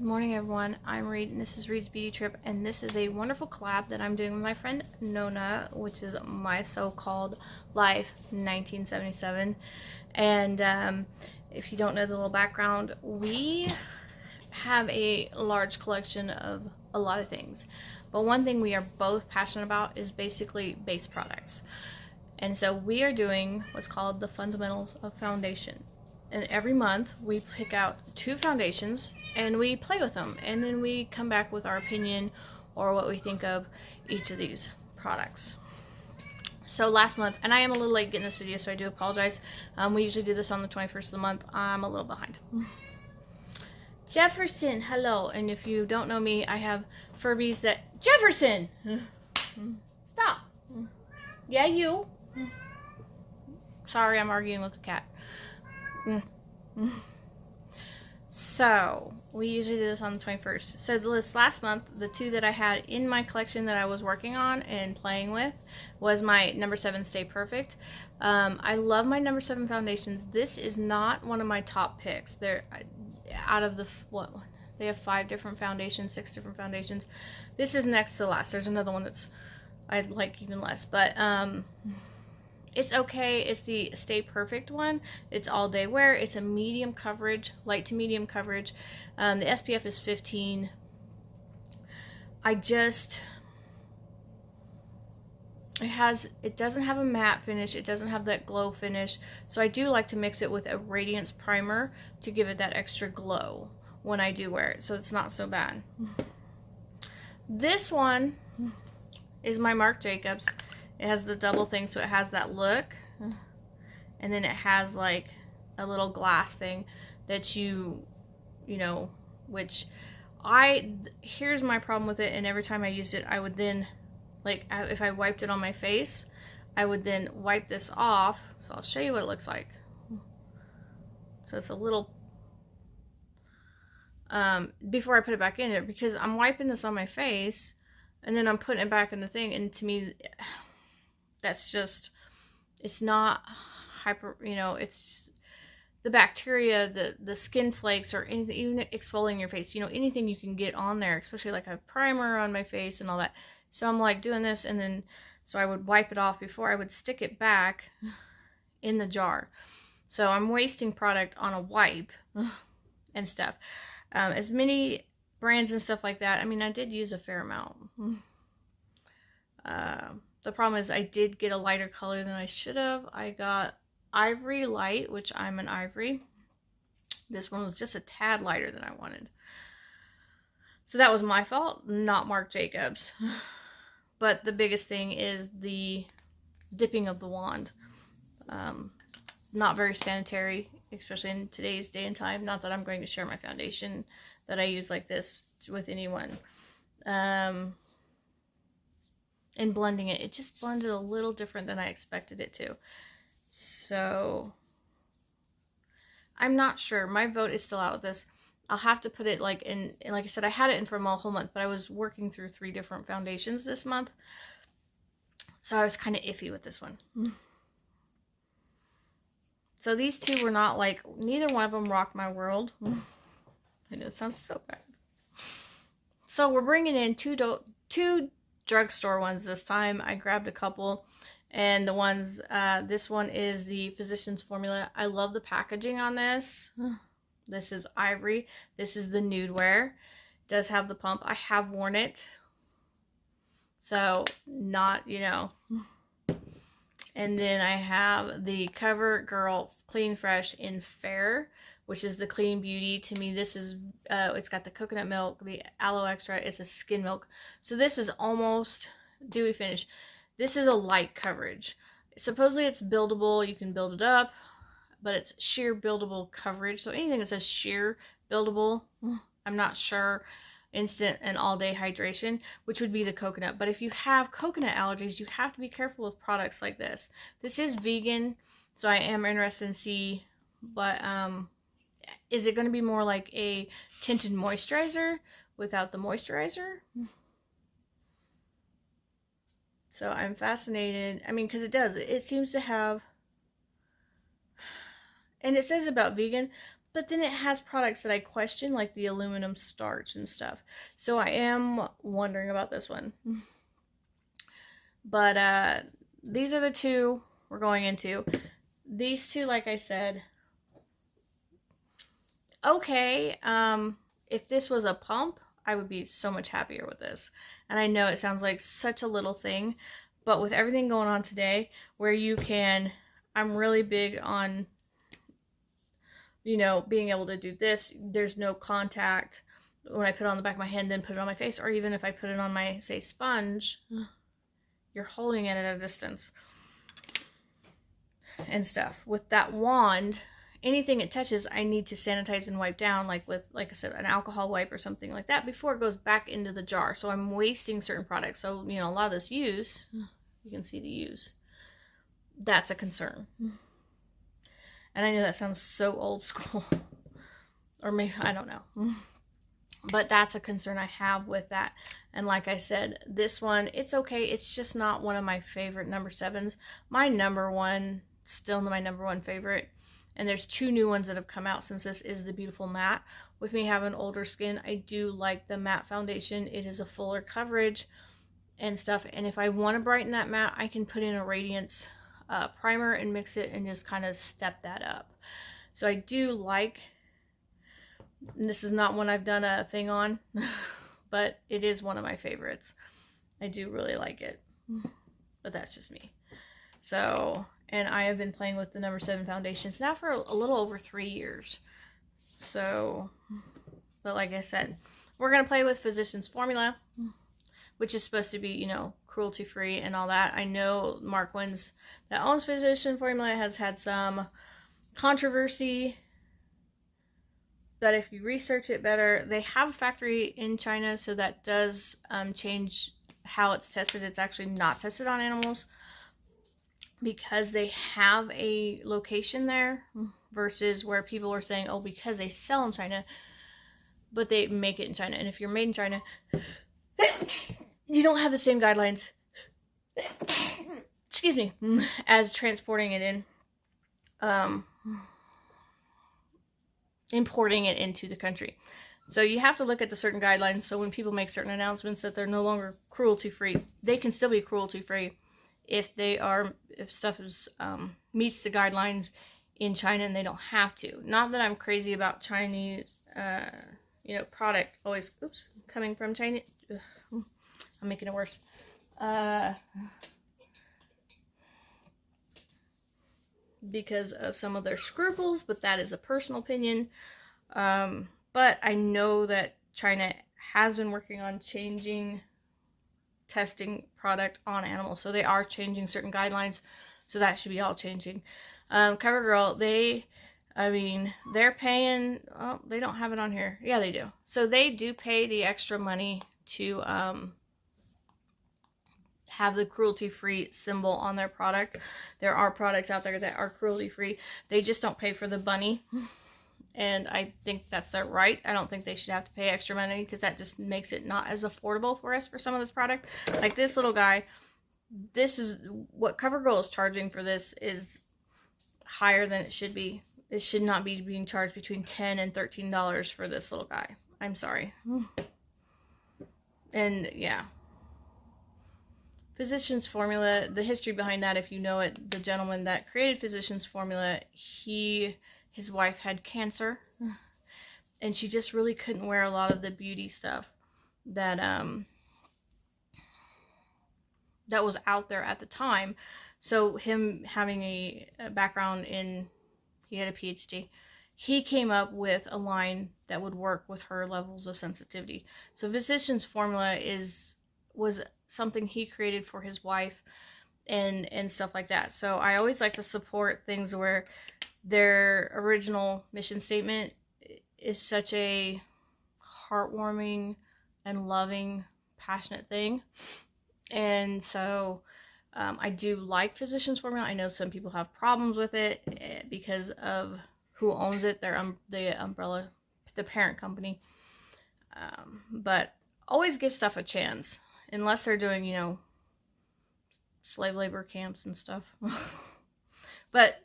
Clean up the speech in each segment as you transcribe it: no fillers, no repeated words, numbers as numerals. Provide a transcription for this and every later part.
Good morning, everyone. I'm Reed, and this is Reed's Beauty Trip, and this is a wonderful collab that I'm doing with my friend Nona, which is my so-called Life 1977. And if you don't know the little background, we have a large collection of a lot of things, but one thing we are both passionate about is basically base products. And so we are doing what's called the fundamentals of foundation. And every month we pick out 2 foundations and we play with them, and then we come back with our opinion or what we think of each of these products. So last month, and I am a little late getting this video, so I do apologize. We usually do this on the 21st of the month. I'm a little behind. Jefferson, hello. And if you don't know me, I have Furbies that... Jefferson! Stop. Yeah, you. Sorry, I'm arguing with the cat. So, we usually do this on the 21st. So this last month, the 2 that I had in my collection that I was working on and playing with was my number 7 Stay Perfect. I love my number 7 foundations. This is not one of my top picks. They're out of the, what, they have 5 different foundations, 6 different foundations. This is next to last. There's another one that's I'd like even less, but it's okay. It's the Stay Perfect one. It's all day wear. It's a medium coverage, light to medium coverage. The SPF is 15. It doesn't have a matte finish. It doesn't have that glow finish. So I do like to mix it with a radiance primer to give it that extra glow when I do wear it, so it's not so bad. This one is my Marc Jacobs. It has the double thing, so it has that look, and then it has like a little glass thing that you know, which here's my problem with it. And every time I used it, I would then, like, if I wiped it on my face, I would then wipe this off. So I'll show you what it looks like. So it's a little, before I put it back in there, because I'm wiping this on my face and then I'm putting it back in the thing, and to me, that's just, it's not hyper, you know, it's the bacteria, the skin flakes, or anything, even exfoliating your face, you know, anything you can get on there, especially like a primer on my face and all that. So I'm like doing this, and then, so I would wipe it off before I would stick it back in the jar. So I'm wasting product on a wipe and stuff. As many brands and stuff like that, I mean, I did use a fair amount. The problem is I did get a lighter color than I should have. I got Ivory Light, which I'm an ivory. This one was just a tad lighter than I wanted. So that was my fault, not Marc Jacobs. But the biggest thing is the dipping of the wand. Not very sanitary, especially in today's day and time. Not that I'm going to share my foundation that I use like this with anyone. And blending it, it just blended a little different than I expected it to. So I'm not sure. My vote is still out with this. I'll have to put it like in, like I said, I had it in for a whole month, but I was working through 3 different foundations this month. So I was kind of iffy with this one. So these 2 were not like, neither one of them rocked my world. I know it sounds so bad. So we're bringing in two drugstore ones this time. I grabbed a couple, and the ones, this one is the Physicians Formula. I love the packaging on this. This is ivory. This is the nude wear. It does have the pump. I have worn it, so not, you know. And then I have the CoverGirl Clean Fresh in Fair, which is the Clean Beauty. To me, this is, it's got the coconut milk, the aloe extra, it's a skin milk. So this is almost dewy finish. This is a light coverage. Supposedly it's buildable, you can build it up, but it's sheer buildable coverage. So anything that says sheer buildable, I'm not sure. Instant and all day hydration, which would be the coconut. But if you have coconut allergies, you have to be careful with products like this. This is vegan, so I am interested in see, but is it going to be more like a tinted moisturizer without the moisturizer? So I'm fascinated. I mean, because it seems to have, and it says about vegan, But then it has products that I question, like the aluminum starch and stuff. So I am wondering about this one. But these are the two we're going into. These two, like I said, okay, if this was a pump, I would be so much happier with this. And I know it sounds like such a little thing, but with everything going on today, where you can, I'm really big on, you know, being able to do this. There's no contact when I put it on the back of my hand, then put it on my face, or even if I put it on my, say, sponge, you're holding it at a distance and stuff. With that wand, anything it touches, I need to sanitize and wipe down, like with, like I said, an alcohol wipe or something like that before it goes back into the jar. So I'm wasting certain products. So, you know, a lot of this use, you can see the use. That's a concern. And I know that sounds so old school. Or maybe, I don't know. But that's a concern I have with that. And like I said, this one, it's okay. It's just not one of my favorite number 7s. My number one, still my number 1 favorite. And there's 2 new ones that have come out since this, is the Beautiful Matte. With me having older skin, I do like the matte foundation. It is a fuller coverage and stuff. And if I want to brighten that matte, I can put in a Radiance primer and mix it and just kind of step that up. So I do like, and this is not one I've done a thing on, but it is one of my favorites. I do really like it, but that's just me. So, and I have been playing with the number 7 foundations now for a little over 3 years. So, but like I said, we're going to play with Physicians Formula, which is supposed to be, you know, cruelty-free and all that. I know Mark Wins, that owns Physicians Formula, has had some controversy. But if you research it better, they have a factory in China, so that does change how it's tested. It's actually not tested on animals, because they have a location there, versus where people are saying, oh, because they sell in China, but they make it in China. And if you're made in China, you don't have the same guidelines, excuse me, as transporting it in, importing it into the country. So you have to look at the certain guidelines. So when people make certain announcements that they're no longer cruelty-free, they can still be cruelty-free if they are, if stuff is meets the guidelines in China, and they don't have to. Not that I'm crazy about Chinese, you know, product always, oops, coming from China. Ugh, I'm making it worse. Because of some of their scruples, but that is a personal opinion. But I know that China has been working on changing testing product on animals, so they are changing certain guidelines, so that should be all changing. CoverGirl, they're paying, oh, they don't have it on here. Yeah, they do. So they do pay the extra money to have the cruelty-free symbol on their product. There are products out there that are cruelty-free. They just don't pay for the bunny. And I think that's their right. I don't think they should have to pay extra money, because that just makes it not as affordable for us for some of this product. Like this little guy, this is what CoverGirl is charging for this, is higher than it should be. It should not be being charged between $10 and $13 for this little guy. I'm sorry. And yeah. Physicians Formula, the history behind that, if you know it, the gentleman that created Physicians Formula, his wife had cancer, and she just really couldn't wear a lot of the beauty stuff that that was out there at the time. So him having a background in, he had a PhD, he came up with a line that would work with her levels of sensitivity. So Physicians Formula was something he created for his wife, and stuff like that. So I always like to support things where their original mission statement is such a heartwarming and loving, passionate thing. And so I do like Physicians Formula. I know some people have problems with it because of who owns it, the umbrella, the parent company. But always give stuff a chance, unless they're doing, you know, slave labor camps and stuff. But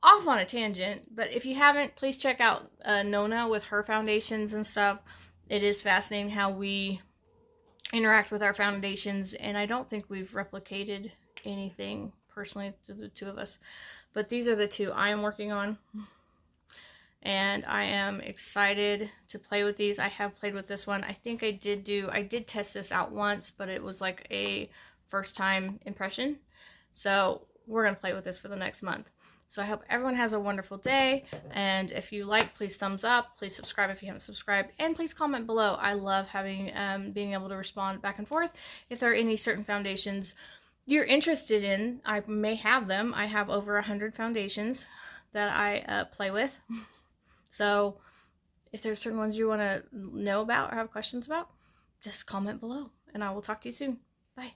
off on a tangent, but if you haven't, please check out Nona with her foundations and stuff. It is fascinating how we interact with our foundations, and I don't think we've replicated anything personally to the two of us. But these are the two I am working on, and I am excited to play with these. I have played with this one. I think I did test this out once, but it was like a first time impression. So we're going to play with this for the next month. So I hope everyone has a wonderful day, and if you like, please thumbs up, please subscribe if you haven't subscribed, and please comment below. I love having being able to respond back and forth. If there are any certain foundations you're interested in, I may have them. I have over 100 foundations that I play with. So if there's certain ones you want to know about or have questions about, just comment below, and I will talk to you soon. Bye.